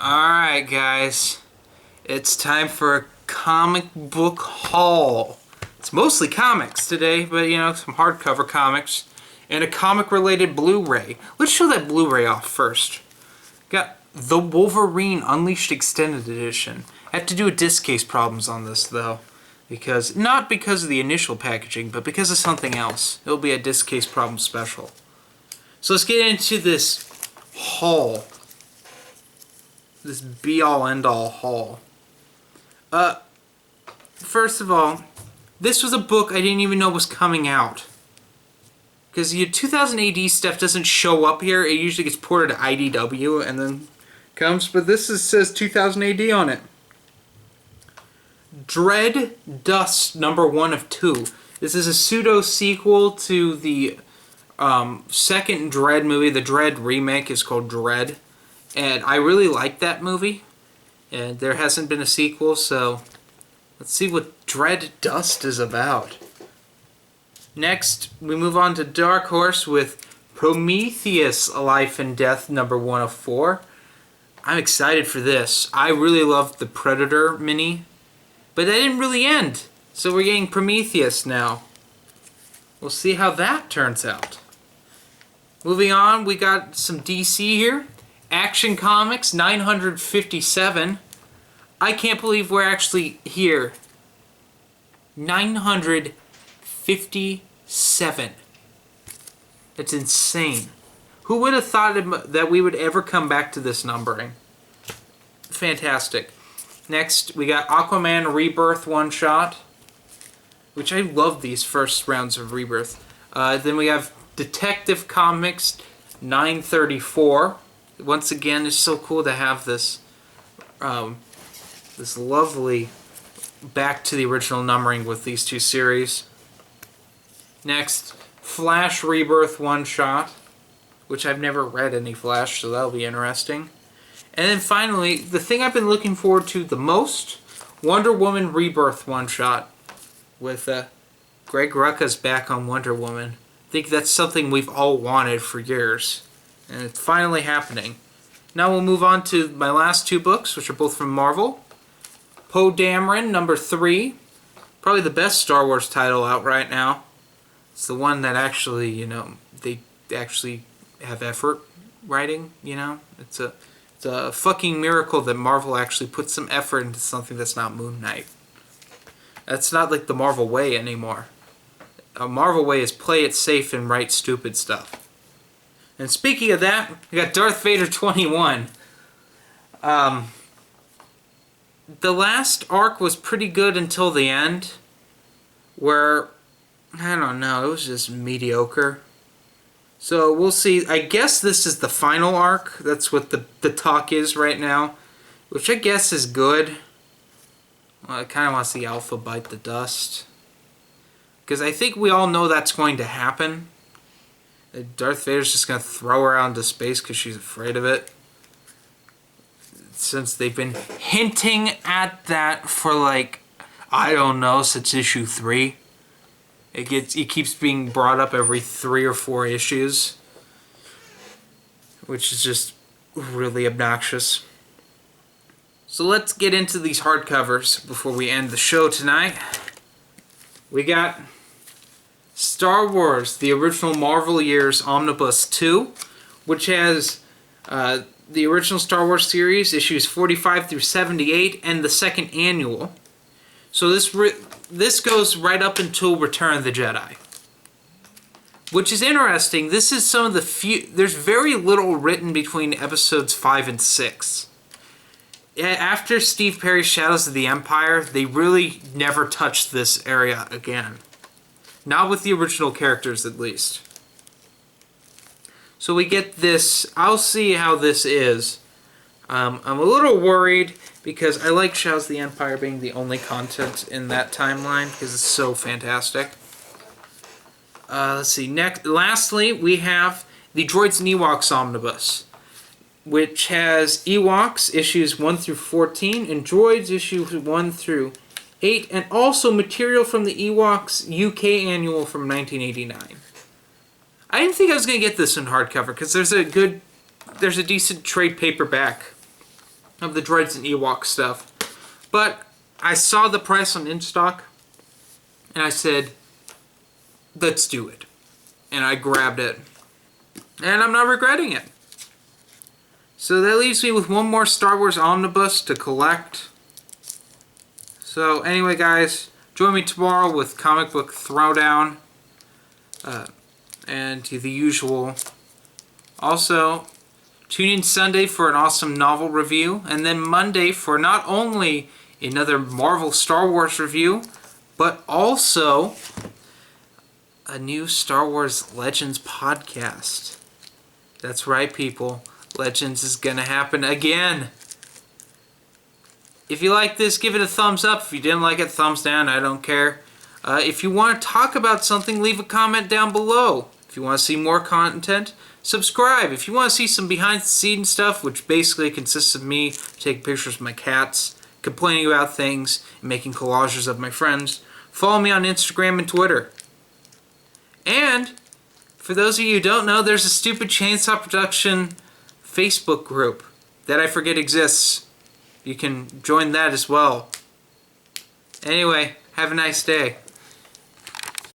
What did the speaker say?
Alright, guys. It's time for a comic book haul. It's mostly comics today, but some hardcover comics and a comic-related Blu-ray. Let's show that Blu-ray off first. Got The Wolverine Unleashed Extended Edition. I have to do a disc case problems on this, though. Not because of the initial packaging, but because of something else. It'll be a disc case problem special. So let's get into this haul. This be-all, end-all haul. First of all, this was a book I didn't even know was coming out. Because your 2000 AD stuff doesn't show up here. It usually gets ported to IDW and then comes. But this says 2000 AD on it. Dread Dust #1 of 2. This is a pseudo-sequel to the second Dread movie. The Dread remake is called Dread. And I really like that movie. And there hasn't been a sequel, so let's see what Dread Dust is about. Next, we move on to Dark Horse with Prometheus: A Life and Death #1 of 4. I'm excited for this. I really loved the Predator mini, but that didn't really end. So we're getting Prometheus now. We'll see how that turns out. Moving on, we got some DC here. Action Comics 957. I can't believe we're actually here. 957. That's insane. Who would have thought that we would ever come back to this numbering? Fantastic. Next, we got Aquaman Rebirth one-shot, which I love these first rounds of Rebirth. Then we have Detective Comics 934. Once again, it's so cool to have this this lovely back to the original numbering with these two series. Next, Flash Rebirth one-shot, which I've never read any Flash, so that'll be interesting. And then finally, the thing I've been looking forward to the most, Wonder Woman Rebirth one-shot with Greg Rucka's back on Wonder Woman. I think that's something we've all wanted for years. And it's finally happening. Now we'll move on to my last two books, which are both from Marvel. Poe Dameron, #3. Probably the best Star Wars title out right now. It's the one that actually, they actually have effort writing, It's a fucking miracle that Marvel actually put some effort into something that's not Moon Knight. That's not like the Marvel way anymore. A Marvel way is play it safe and write stupid stuff. And speaking of that, we got Darth Vader 21. The last arc was pretty good until the end, where, I don't know, it was just mediocre. So we'll see. I guess this is the final arc. That's what the talk is right now, which I guess is good. Well, I kind of want to see Alpha bite the dust, because I think we all know that's going to happen. Darth Vader's just going to throw her out into space because she's afraid of it. Since they've been hinting at that for I don't know, since issue 3. It keeps being brought up every 3 or 4 issues, which is just really obnoxious. So let's get into these hardcovers before we end the show tonight. We got Star Wars, the original Marvel Years Omnibus 2, which has the original Star Wars series, issues 45 through 78, and the second annual. So this goes right up until Return of the Jedi. Which is interesting. This is some of the few... There's very little written between episodes 5 and 6. After Steve Perry's Shadows of the Empire, they really never touched this area again. Not with the original characters, at least. So we get this. I'll see how this is. I'm a little worried because I like Shadows of the Empire being the only content in that timeline because it's so fantastic. Let's see. Lastly, we have the Droids and Ewoks Omnibus, which has Ewoks issues 1 through 14 and Droids issues 1 through 8, and also material from the Ewoks UK annual from 1989. I didn't think I was going to get this in hardcover because there's a decent trade paperback of the Dreads and Ewok stuff. But I saw the price on InStock, and I said, let's do it. And I grabbed it. And I'm not regretting it. So that leaves me with one more Star Wars Omnibus to collect. So anyway, guys, join me tomorrow with Comic Book Throwdown. And the usual. Also, tune in Sunday for an awesome novel review. And then Monday for not only another Marvel Star Wars review, but also a new Star Wars Legends podcast. That's right, people. Legends is gonna happen again. If you like this, give it a thumbs up. If you didn't like it, thumbs down. I don't care. If you want to talk about something, leave a comment down below. If you want to see more content, subscribe. If you want to see some behind-the-scenes stuff, which basically consists of me taking pictures of my cats, complaining about things, and making collages of my friends, follow me on Instagram and Twitter. And for those of you who don't know, there's a Stupid Chainsaw Production Facebook group that I forget exists. You can join that as well. Anyway, have a nice day.